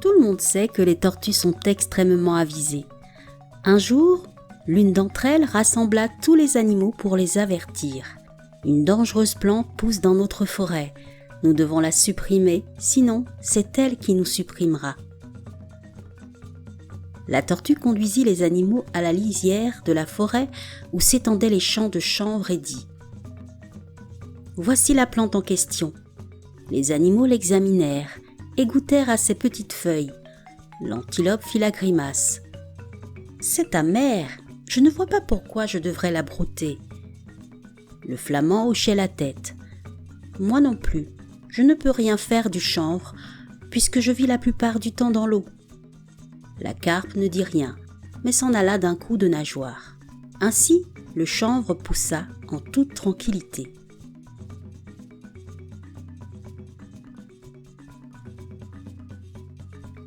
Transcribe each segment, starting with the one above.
Tout le monde sait que les tortues sont extrêmement avisées. Un jour, l'une d'entre elles rassembla tous les animaux pour les avertir. Une dangereuse plante pousse dans notre forêt. Nous devons la supprimer, sinon c'est elle qui nous supprimera. La tortue conduisit les animaux à la lisière de la forêt où s'étendaient les champs de chanvre et dit « Voici la plante en question. » Les animaux l'examinèrent et goûtèrent à ses petites feuilles. L'antilope fit la grimace. « C'est amer, je ne vois pas pourquoi je devrais la brouter. » Le flamand hochait la tête. « Moi non plus, je ne peux rien faire du chanvre, puisque je vis la plupart du temps dans l'eau. » La carpe ne dit rien, mais s'en alla d'un coup de nageoire. Ainsi, le chanvre poussa en toute tranquillité.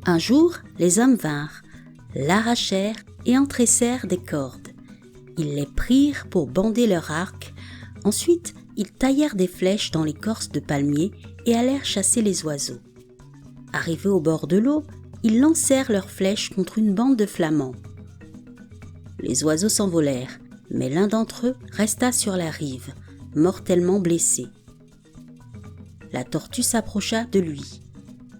Un jour, les hommes vinrent, l'arrachèrent et en tressèrent des cordes. Ils les prirent pour bander leur arc. Ensuite, ils taillèrent des flèches dans l'écorce de palmier et allèrent chasser les oiseaux. Arrivés au bord de l'eau, ils lancèrent leurs flèches contre une bande de flamands. Les oiseaux s'envolèrent, mais l'un d'entre eux resta sur la rive, mortellement blessé. La tortue s'approcha de lui.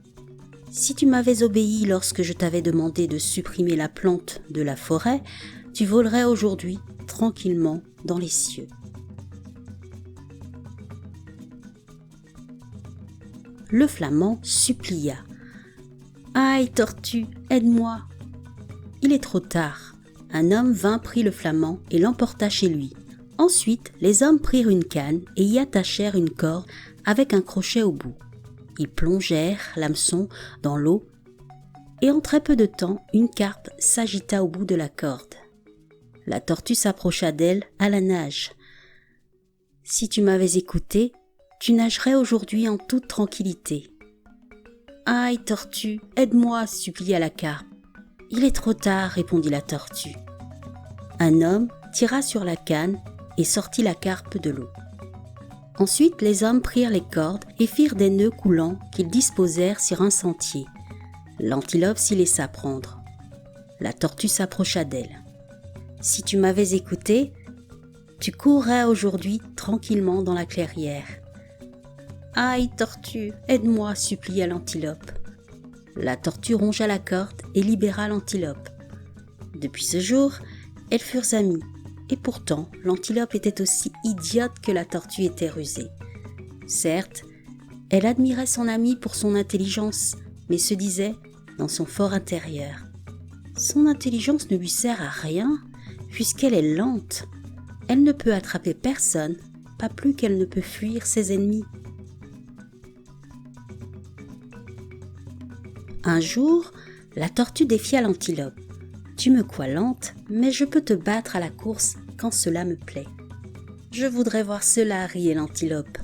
« Si tu m'avais obéi lorsque je t'avais demandé de supprimer la plante de la forêt, tu volerais aujourd'hui tranquillement dans les cieux. » Le flamand supplia. « Aïe, tortue, aide-moi !» Il est trop tard. Un homme vint, prit le flamand et l'emporta chez lui. Ensuite, les hommes prirent une canne et y attachèrent une corde avec un crochet au bout. Ils plongèrent l'hameçon dans l'eau et en très peu de temps, une carpe s'agita au bout de la corde. La tortue s'approcha d'elle à la nage. « Si tu m'avais écouté, tu nagerais aujourd'hui en toute tranquillité. »« Aïe, tortue, aide-moi » supplia la carpe. « Il est trop tard » répondit la tortue. Un homme tira sur la canne et sortit la carpe de l'eau. Ensuite, les hommes prirent les cordes et firent des nœuds coulants qu'ils disposèrent sur un sentier. L'antilope s'y laissa prendre. La tortue s'approcha d'elle. « Si tu m'avais écouté, tu courrais aujourd'hui tranquillement dans la clairière. »« Aïe, tortue, aide-moi » supplia l'antilope. La tortue rongea la corde et libéra l'antilope. Depuis ce jour, elles furent amies. Et pourtant, l'antilope était aussi idiote que la tortue était rusée. Certes, elle admirait son amie pour son intelligence, mais se disait, dans son fort intérieur, « Son intelligence ne lui sert à rien, puisqu'elle est lente. Elle ne peut attraper personne, pas plus qu'elle ne peut fuir ses ennemis. » Un jour, la tortue défia l'antilope. « Tu me crois lente, mais je peux te battre à la course quand cela me plaît. »« Je voudrais voir cela » riait l'antilope.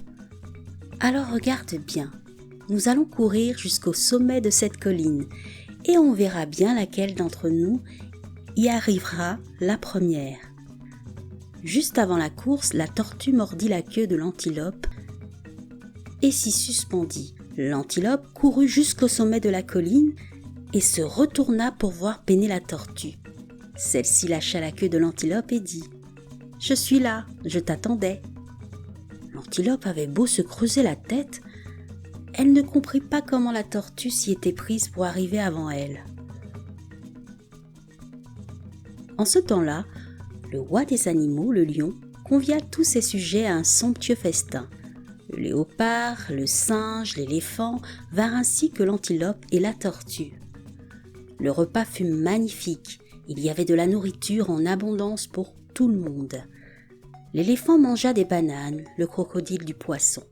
« Alors regarde bien, nous allons courir jusqu'au sommet de cette colline et on verra bien laquelle d'entre nous y arrivera la première. » Juste avant la course, la tortue mordit la queue de l'antilope et s'y suspendit. L'antilope courut jusqu'au sommet de la colline et se retourna pour voir peiner la tortue. Celle-ci lâcha la queue de l'antilope et dit « Je suis là, je t'attendais. » L'antilope avait beau se creuser la tête, elle ne comprit pas comment la tortue s'y était prise pour arriver avant elle. En ce temps-là, le roi des animaux, le lion, convia tous ses sujets à un somptueux festin. Le léopard, le singe, l'éléphant vinrent ainsi que l'antilope et la tortue. Le repas fut magnifique, il y avait de la nourriture en abondance pour tout le monde. L'éléphant mangea des bananes, le crocodile du poisson.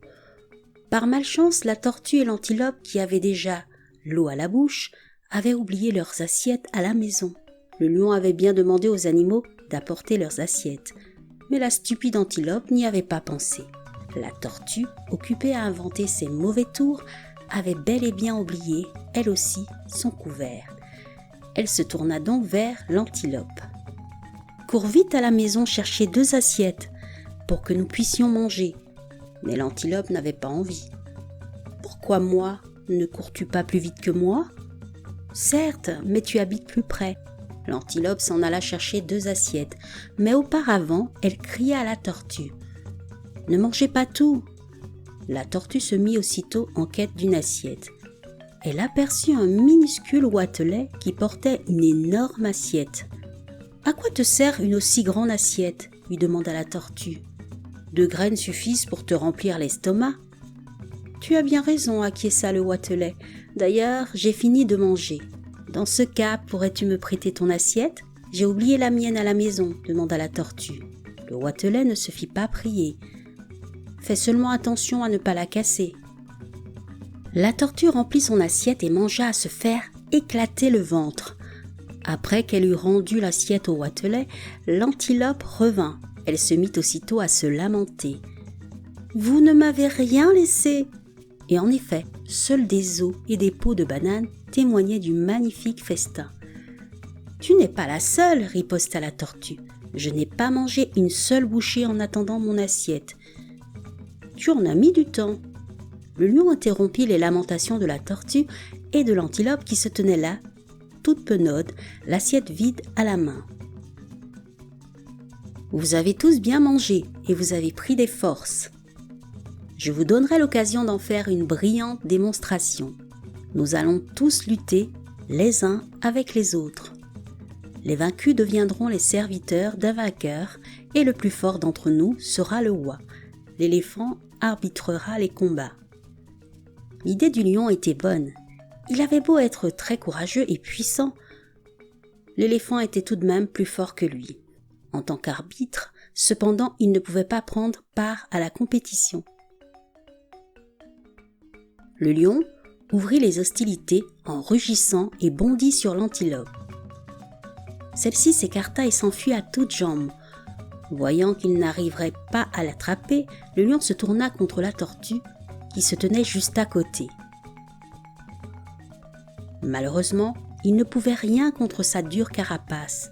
Par malchance, la tortue et l'antilope, qui avaient déjà l'eau à la bouche, avaient oublié leurs assiettes à la maison. Le lion avait bien demandé aux animaux d'apporter leurs assiettes, mais la stupide antilope n'y avait pas pensé. La tortue, occupée à inventer ses mauvais tours, avait bel et bien oublié, elle aussi, son couvert. Elle se tourna donc vers l'antilope. « Cours vite à la maison chercher 2 assiettes pour que nous puissions manger. » Mais l'antilope n'avait pas envie. « Pourquoi moi? Ne cours-tu pas plus vite que moi ?» Certes, mais tu habites plus près. L'antilope s'en alla chercher 2 assiettes, mais auparavant, elle cria à la tortue. « Ne mangez pas tout !» La tortue se mit aussitôt en quête d'une assiette. Elle aperçut un minuscule ouatelet qui portait une énorme assiette. « À quoi te sert une aussi grande assiette ?» lui demanda la tortue. « 2 graines suffisent pour te remplir l'estomac. »« Tu as bien raison, acquiesça le ouatelet. D'ailleurs, j'ai fini de manger. Dans ce cas, pourrais-tu me prêter ton assiette ? J'ai oublié la mienne à la maison, demanda la tortue. Le ouatelet ne se fit pas prier. Fais seulement attention à ne pas la casser. La tortue remplit son assiette et mangea à se faire éclater le ventre. Après qu'elle eut rendu l'assiette au ouatelet, l'antilope revint. Elle se mit aussitôt à se lamenter. « Vous ne m'avez rien laissé !» Et en effet, seuls des os et des peaux de bananes témoignaient du magnifique festin. « Tu n'es pas la seule, riposta la tortue. Je n'ai pas mangé une seule bouchée en attendant mon assiette. Tu en as mis du temps. » Le lion interrompit les lamentations de la tortue et de l'antilope qui se tenait là, toute penaude, l'assiette vide à la main. « Vous avez tous bien mangé et vous avez pris des forces. Je vous donnerai l'occasion d'en faire une brillante démonstration. Nous allons tous lutter les uns avec les autres. Les vaincus deviendront les serviteurs d'un vainqueur et le plus fort d'entre nous sera le roi. L'éléphant arbitrera les combats. » L'idée du lion était bonne. Il avait beau être très courageux et puissant, l'éléphant était tout de même plus fort que lui. En tant qu'arbitre, cependant, il ne pouvait pas prendre part à la compétition. Le lion ouvrit les hostilités en rugissant et bondit sur l'antilope. Celle-ci s'écarta et s'enfuit à toutes jambes. Voyant qu'il n'arriverait pas à l'attraper, le lion se tourna contre la tortue qui se tenait juste à côté. Malheureusement, il ne pouvait rien contre sa dure carapace.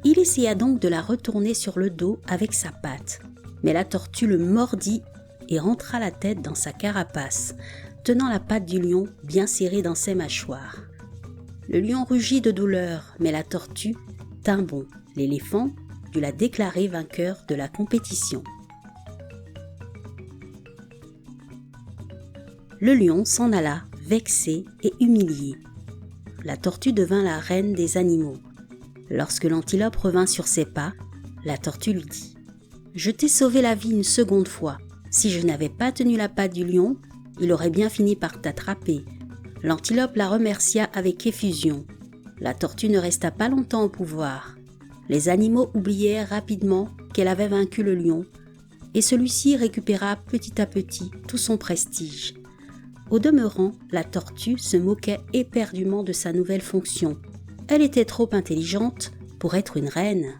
Il essaya donc de la retourner sur le dos avec sa patte, mais la tortue le mordit et rentra la tête dans sa carapace, tenant la patte du lion bien serrée dans ses mâchoires. Le lion rugit de douleur, mais la tortue tint bon. L'éléphant dut la déclarer vainqueur de la compétition. Le lion s'en alla, vexé et humilié. La tortue devint la reine des animaux. Lorsque l'antilope revint sur ses pas, la tortue lui dit « Je t'ai sauvé la vie une seconde fois. Si je n'avais pas tenu la patte du lion, il aurait bien fini par t'attraper. » L'antilope la remercia avec effusion. La tortue ne resta pas longtemps au pouvoir. Les animaux oublièrent rapidement qu'elle avait vaincu le lion, et celui-ci récupéra petit à petit tout son prestige. Au demeurant, la tortue se moquait éperdument de sa nouvelle fonction. Elle était trop intelligente pour être une reine.